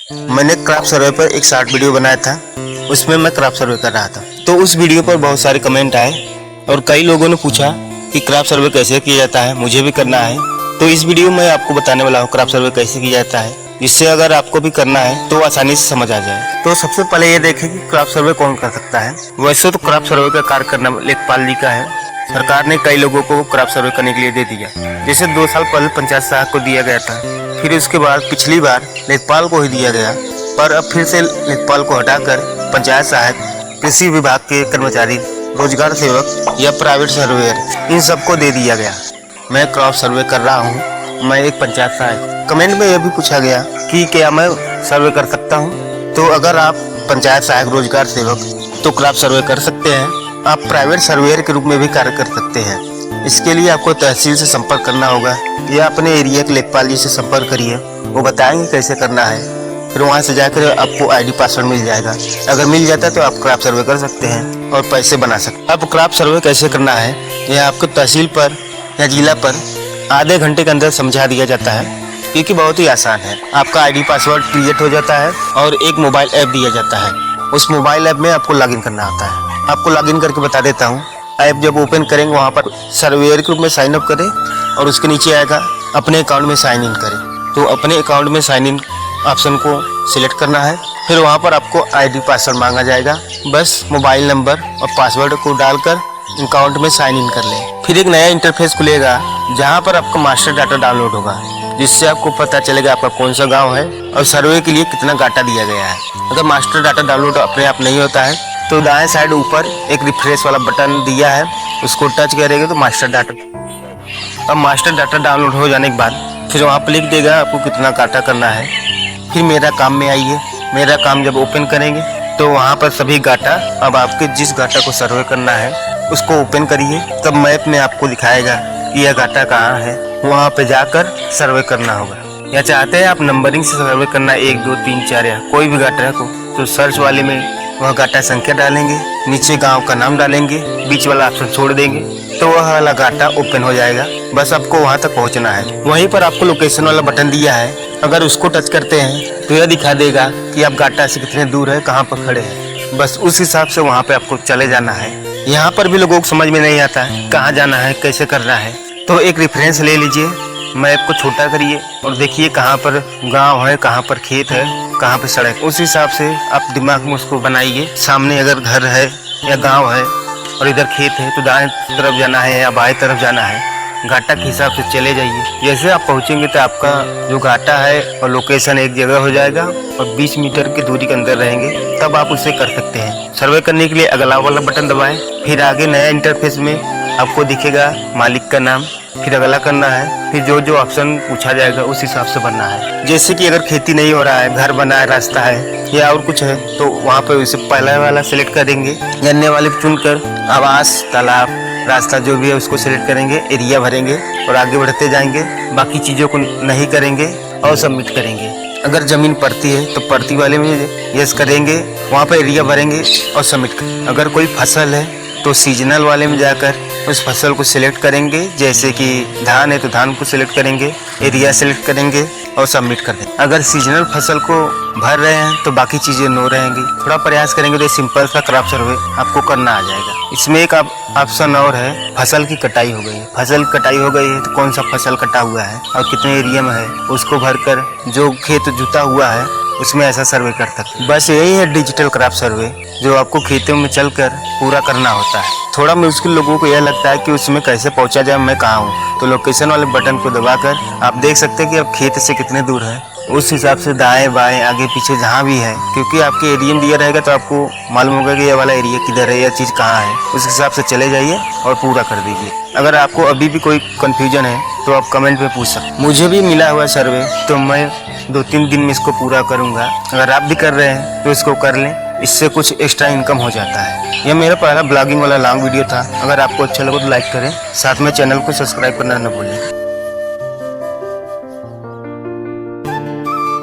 मैंने क्राफ्ट सर्वे पर एक शॉर्ट वीडियो बनाया था, उसमें मैं क्राफ्ट सर्वे कर रहा था। तो उस वीडियो पर बहुत सारे कमेंट आए और कई लोगों ने पूछा कि क्राफ्ट सर्वे कैसे किया जाता है, मुझे भी करना है। तो इस वीडियो में आपको बताने वाला हूँ क्राफ्ट सर्वे कैसे किया जाता है, जिससे अगर आपको भी करना है तो आसानी से समझ आ जाए। तो सबसे पहले ये देखें कि क्राफ्ट सर्वे कौन कर सकता है। वैसे तो क्राफ्ट सर्वे का कार्य करना लेखपाल जी का है। सरकार ने कई लोगों को क्राफ्ट सर्वे करने के लिए दे दिया, जैसे 2 साल पहले पंचायत सहायक को दिया गया था, फिर उसके बाद पिछली बार लेखपाल को ही दिया गया, पर अब फिर से लेखपाल को हटाकर पंचायत सहायक, कृषि विभाग के कर्मचारी, रोजगार सेवक या प्राइवेट सर्वेयर, इन सबको दे दिया गया। मैं क्राफ्ट सर्वे कर रहा हूँ, मैं एक पंचायत सहायक। कमेंट में यह भी पूछा गया कि क्या मैं सर्वे कर सकता हूँ। तो अगर आप पंचायत सहायक, रोजगार सेवक तो क्राफ्ट सर्वे कर सकते हैं। आप प्राइवेट सर्वेयर के रूप में भी कार्य कर सकते हैं। इसके लिए आपको तहसील से संपर्क करना होगा या अपने एरिया के लेखपाल जी से संपर्क करिए, वो बताएंगे कैसे करना है। फिर वहाँ से जाकर आपको आईडी पासवर्ड मिल जाएगा। अगर मिल जाता है तो आप क्राफ्ट सर्वे कर सकते हैं और पैसे बना सकते हैं। अब क्राफ्ट सर्वे कैसे करना है यह आपको तहसील पर या जिला पर आधे घंटे के अंदर समझा दिया जाता है, क्योंकि बहुत ही आसान है। आपका आईडी पासवर्ड क्रिएट हो जाता है और एक मोबाइल ऐप दिया जाता है। उस मोबाइल ऐप में आपको लॉगिन करना होता है। आपको लॉगिन करके बता देता हूँ। ऐप जब ओपन करेंगे वहाँ पर सर्वेयर के रूप में साइन अप करें और उसके नीचे आएगा अपने अकाउंट में साइन इन करें। तो अपने अकाउंट में साइन इन ऑप्शन को सिलेक्ट करना है। फिर वहाँ पर आपको आईडी पासवर्ड मांगा जाएगा। बस मोबाइल नंबर और पासवर्ड को डालकर अकाउंट में साइन इन कर लें। फिर एक नया इंटरफेस खुलेगा जहाँ पर आपका मास्टर डाटा डाउनलोड होगा, जिससे आपको पता चलेगा आपका कौन सा गाँव है और सर्वे के लिए कितना डाटा दिया गया है। अगर मास्टर डाटा डाउनलोड अपने आप नहीं होता है तो दाएं साइड ऊपर एक रिफ्रेश वाला बटन दिया है, उसको टच करेंगे तो मास्टर डाटा, अब मास्टर डाटा डाउनलोड हो जाने के बाद फिर वहाँ पर लिख देगा आपको कितना डाटा करना है। फिर मेरा काम में आइए। मेरा काम जब ओपन करेंगे तो वहाँ पर सभी डाटा, अब आपके जिस डाटा को सर्वे करना है उसको ओपन करिए, तब मैप में आपको दिखाएगा कि यह डाटा कहाँ है। वहाँ पे जाकर सर्वे करना होगा। या चाहते हैं आप नंबरिंग से सर्वे करना 1 2 3 4 या कोई भी डाटा को, तो सर्च वाले में वह डाटा संख्या डालेंगे, नीचे गांव का नाम डालेंगे, बीच वाला ऑप्शन छोड़ देंगे तो वह वाला डाटा ओपन हो जाएगा। बस आपको वहां तक पहुंचना है। वहीं पर आपको लोकेशन वाला बटन दिया है, अगर उसको टच करते हैं तो यह दिखा देगा कि आप डाटा से कितने दूर है, कहाँ पर खड़े हैं। बस उस हिसाब से वहाँ पे आपको चले जाना है। यहाँ पर भी लोगों को समझ में नहीं आता है कहाँ जाना है, कैसे करना है। तो एक रेफरेंस ले लीजिए, मैप को छोटा करिए और देखिए कहाँ पर गांव है, कहाँ पर खेत है, कहाँ पे सड़क। उस हिसाब से आप दिमाग में उसको बनाइए। सामने अगर घर है या गांव है और इधर खेत है तो दाएं तरफ जाना है या बाएं तरफ जाना है। घाटा के हिसाब से चले जाइए। जैसे आप पहुंचेंगे तो आपका जो घाटा है और लोकेशन एक जगह हो जाएगा और 20 मीटर की दूरी के अंदर रहेंगे, तब आप उसे कर सकते हैं। सर्वे करने के लिए अगला वाला बटन दबाएं। फिर आगे नया इंटरफेस में आपको दिखेगा मालिक का नाम, फिर अगला करना है। फिर जो जो ऑप्शन पूछा जाएगा उस हिसाब से बनना है। जैसे कि अगर खेती नहीं हो रहा है, घर बना है, रास्ता है या और कुछ है, तो वहाँ पे उसे पहला वाला सिलेक्ट करेंगे। गन्ने वाले चुनकर आवास, तालाब, रास्ता जो भी है उसको सिलेक्ट करेंगे, एरिया भरेंगे और आगे बढ़ते जाएंगे। बाकी चीज़ों को नहीं करेंगे और सबमिट करेंगे। अगर ज़मीन पड़ती है तो पड़ती वाले में यस करेंगे, वहाँ पर एरिया भरेंगे और सबमिट करेंगे। अगर कोई फसल है तो सीजनल वाले में जाकर उस फसल को सिलेक्ट करेंगे। जैसे कि धान है तो धान को सिलेक्ट करेंगे, एरिया सिलेक्ट करेंगे और सबमिट कर देंगे। अगर सीजनल फसल को भर रहे हैं तो बाकी चीज़ें नो रहेंगी। थोड़ा प्रयास करेंगे तो सिंपल सा क्राफ्ट सर्वे आपको करना आ जाएगा। इसमें एक ऑप्शन और है, फसल की कटाई हो गई है। फसल की कटाई हो गई है तो कौन सा फसल कटा हुआ है और कितने एरिया में है, उसको भरकर जो खेत जुता हुआ है उसमें ऐसा सर्वे कर सकते। बस यही है डिजिटल क्राफ्ट सर्वे, जो आपको खेतों में चलकर पूरा करना होता है। थोड़ा मुश्किल लोगों को यह लगता है कि उसमें कैसे पहुंचा जाए, मैं कहाँ हूँ। तो लोकेशन वाले बटन को दबाकर आप देख सकते हैं कि आप खेत से कितने दूर है। उस हिसाब से दाएं बाएं आगे पीछे जहाँ भी है, क्योंकि आपके एरिया में दिया रहेगा तो आपको मालूम होगा कि ये वाला एरिया किधर है, यह चीज़ कहाँ है। उस हिसाब से चले जाइए और पूरा कर दीजिए। अगर आपको अभी भी कोई कन्फ्यूजन है तो आप कमेंट में पूछ सकते। मुझे भी मिला हुआ सर्वे, तो मैं 2-3 दिन में इसको पूरा करूँगा। अगर आप भी कर रहे हैं तो इसको कर लें, इससे कुछ एक्स्ट्रा इनकम हो जाता है। यह मेरा पहला ब्लॉगिंग वाला लॉन्ग वीडियो था। अगर आपको अच्छा लगा तो लाइक करें, साथ में चैनल को सब्सक्राइब करना न भूलें।